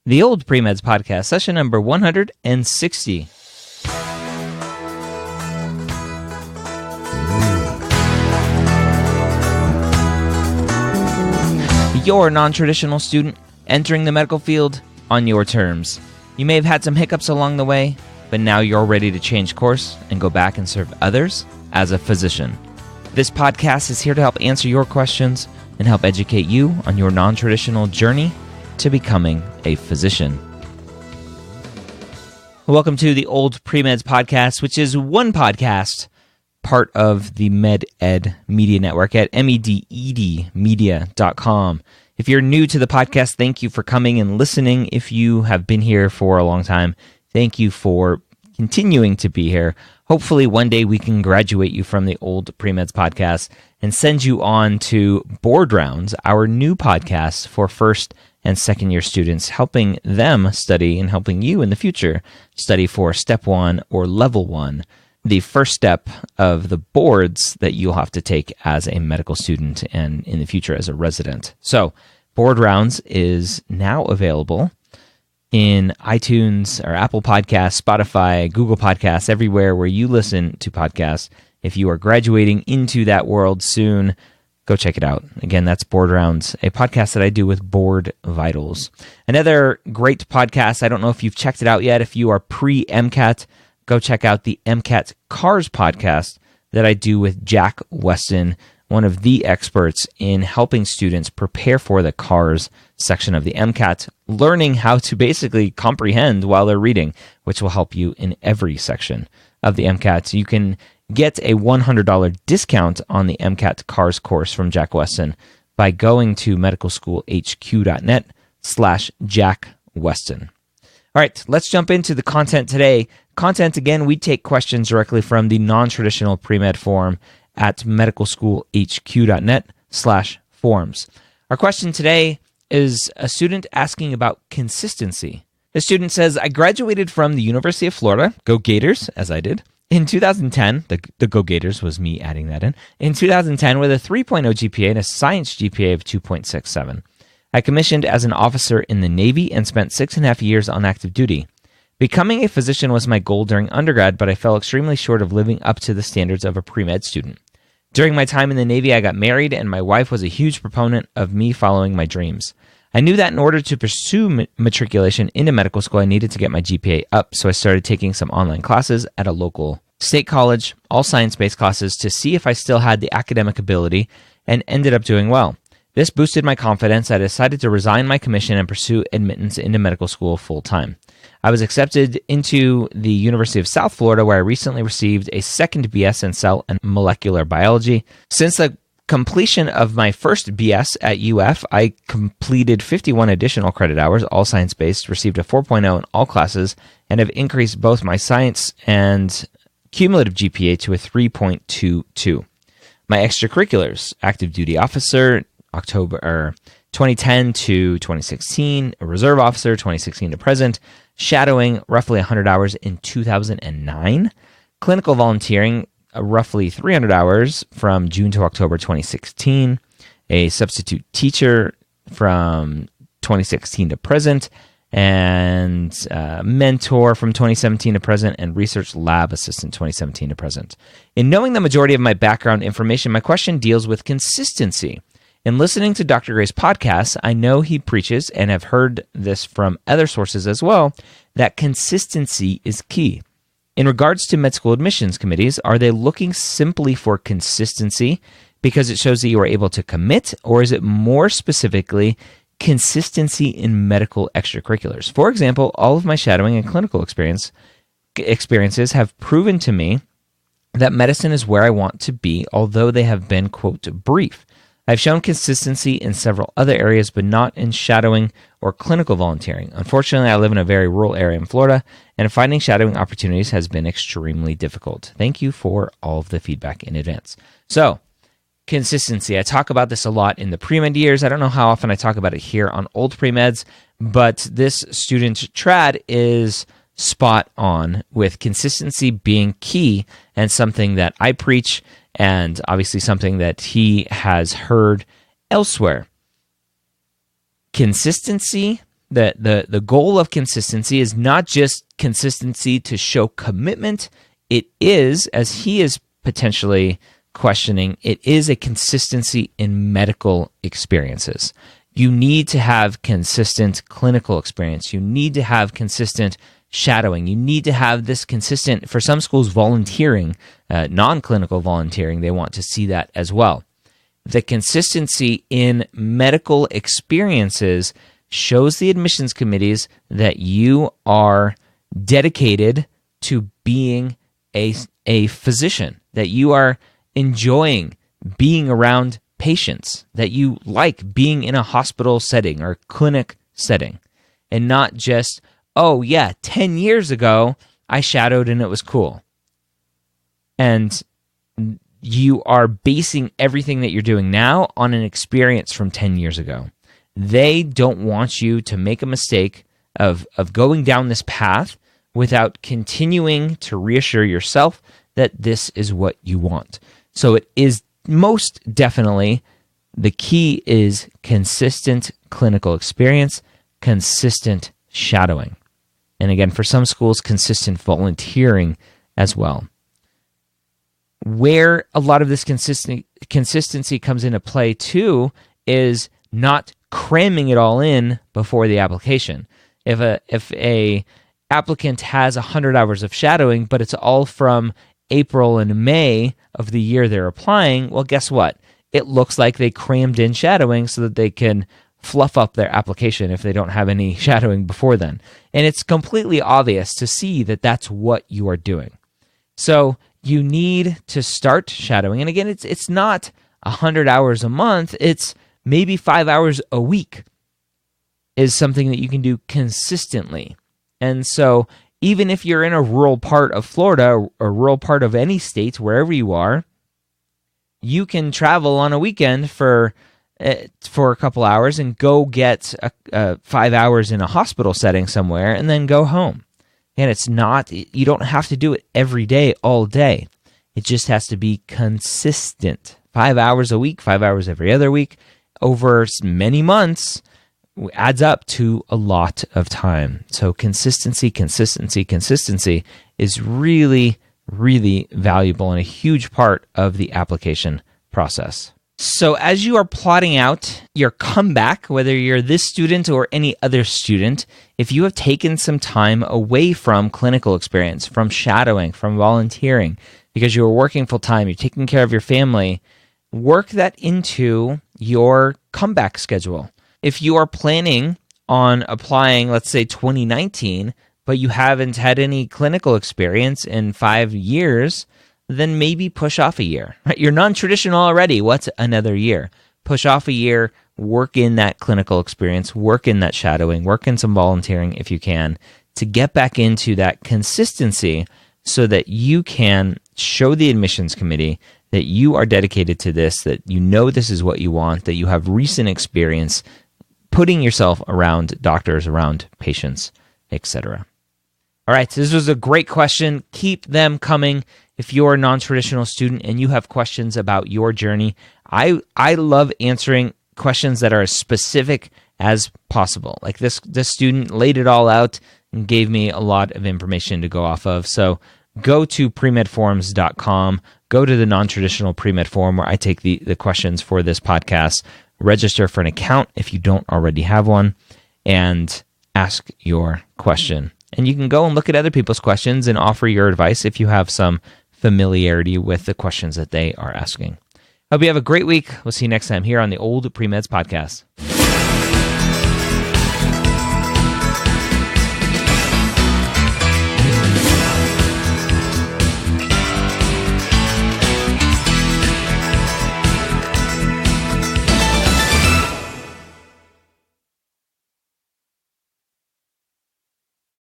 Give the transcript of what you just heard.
The OldPreMeds podcast, session number 160. You're a non-traditional student entering the medical field on your terms. You may have had some hiccups along the way, but now you're ready to change course and go back and serve others as a physician. This podcast is here to help answer your questions and help educate you on your non-traditional journey to becoming a physician. Welcome to the OldPreMeds podcast, which is one podcast, part of the MedEd Media Network at mededmedia.com. If you're new to the podcast, thank you for coming and listening. If you have been here for a long time, thank you for continuing to be here. Hopefully one day we can graduate you from the OldPreMeds podcast and send you on to Board Rounds, our new podcast for first and second year students, helping them study and helping you in the future study for Step 1 or Level 1, the first step of the boards that you'll have to take as a medical student and in the future as a resident. So Board Rounds is now available in iTunes or Apple Podcasts, Spotify, Google Podcasts, everywhere where you listen to podcasts. If you are graduating into that world soon, go check it out. Again, that's Board Rounds, a podcast that I do with Board Vitals. Another great podcast, I don't know if you've checked it out yet. If you are pre-MCAT, go check out the MCAT Cars podcast that I do with Jack Weston, one of the experts in helping students prepare for the Cars section of the MCAT, learning how to basically comprehend while they're reading, which will help you in every section of the MCAT. You can get a $100 discount on the MCAT Cars course from Jack Weston by going to medicalschoolhq.net/Jack Weston. All right, let's jump into the content today. Content, again, we take questions directly from the non-traditional pre-med forum at medicalschoolhq.net/forums. Our question today is a student asking about consistency. The student says, I graduated from the University of Florida, go Gators, as I did, in 2010, the Go Gators was me adding that in 2010 with a 3.0 GPA and a science GPA of 2.67. I commissioned as an officer in the Navy and spent 6.5 years on active duty. Becoming a physician was my goal during undergrad, but I fell extremely short of living up to the standards of a pre-med student. During my time in the Navy, I got married, and my wife was a huge proponent of me following my dreams. I knew that in order to pursue matriculation into medical school, I needed to get my GPA up, so I started taking some online classes at a local state college, all science-based classes, to see if I still had the academic ability, and ended up doing well. This boosted my confidence. I decided to resign my commission and pursue admittance into medical school full-time. I was accepted into the University of South Florida, where I recently received a second BS in cell and molecular biology. Since the completion of my first BS at UF, I completed 51 additional credit hours, all science-based, received a 4.0 in all classes, and have increased both my science and cumulative GPA to a 3.22. My extracurriculars, active duty officer, October 2010 to 2016, a reserve officer, 2016 to present, shadowing, roughly 100 hours in 2009, clinical volunteering, roughly 300 hours from June to October 2016, a substitute teacher from 2016 to present, and mentor from 2017 to present, and research lab assistant 2017 to present. In knowing the majority of my background information, my question deals with consistency. In listening to Dr. Gray's podcasts, I know he preaches, and have heard this from other sources as well, that consistency is key. In regards to med school admissions committees, are they looking simply for consistency because it shows that you are able to commit, or is it more specifically consistency in medical extracurriculars? For example, all of my shadowing and clinical experiences have proven to me that medicine is where I want to be, although they have been, quote, brief. I've shown consistency in several other areas, but not in shadowing or clinical volunteering. Unfortunately, I live in a very rural area in Florida, and finding shadowing opportunities has been extremely difficult. Thank you for all of the feedback in advance. So, consistency. I talk about this a lot in the pre-med years. I don't know how often I talk about it here on OldPreMeds, but this student, Trad, is spot on with consistency being key and something that I preach, and obviously something that he has heard elsewhere. Consistency the goal of consistency is not just consistency to show commitment. It is, as he is potentially questioning, it is a consistency in medical experiences. You need to have consistent clinical experience. You need to have consistent shadowing. You need to have this consistent, for some schools, volunteering, non-clinical volunteering. They want to see that as well. The consistency in medical experiences shows the admissions committees that you are dedicated to being a physician, that you are enjoying being around patients, that you like being in a hospital setting or clinic setting, and not just, oh yeah, 10 years ago I shadowed and it was cool. And you are basing everything that you're doing now on an experience from 10 years ago. They don't want you to make a mistake of going down this path without continuing to reassure yourself that this is what you want. So it is most definitely, the key is consistent clinical experience, consistent shadowing. And again, for some schools, consistent volunteering as well. Where a lot of this consistency comes into play too is not cramming it all in before the application. If a applicant has 100 hours of shadowing, but it's all from April and May of the year they're applying, well, guess what? It looks like they crammed in shadowing so that they can fluff up their application if they don't have any shadowing before then. And it's completely obvious to see that that's what you are doing. So you need to start shadowing. And again, it's not 100 hours a month. It's maybe 5 hours a week is something that you can do consistently. And so even if you're in a rural part of Florida or a rural part of any state, wherever you are, you can travel on a weekend for a couple hours and go get 5 hours in a hospital setting somewhere and then go home. And it's not, you don't have to do it every day, all day. It just has to be consistent. 5 hours a week, 5 hours every other week, over many months adds up to a lot of time. So consistency is really, really valuable and a huge part of the application process. So as you are plotting out your comeback, whether you're this student or any other student, if you have taken some time away from clinical experience, from shadowing, from volunteering, because you are working full time, you're taking care of your family, work that into your comeback schedule. If you are planning on applying, let's say 2019, but you haven't had any clinical experience in 5 years, then maybe push off a year. Right? You're non-traditional already. What's another year? Push off a year, work in that clinical experience, work in that shadowing, work in some volunteering if you can, to get back into that consistency so that you can show the admissions committee that you are dedicated to this, that you know this is what you want, that you have recent experience putting yourself around doctors, around patients, etc. All right, so this was a great question. Keep them coming. If you're a non-traditional student and you have questions about your journey, I love answering questions that are as specific as possible. Like this student laid it all out and gave me a lot of information to go off of. So go to premedforums.com, go to the non-traditional pre-med forum where I take the questions for this podcast, register for an account if you don't already have one, and ask your question. And you can go and look at other people's questions and offer your advice if you have some familiarity with the questions that they are asking. Hope you have a great week. We'll see you next time here on the Old Pre-Meds podcast.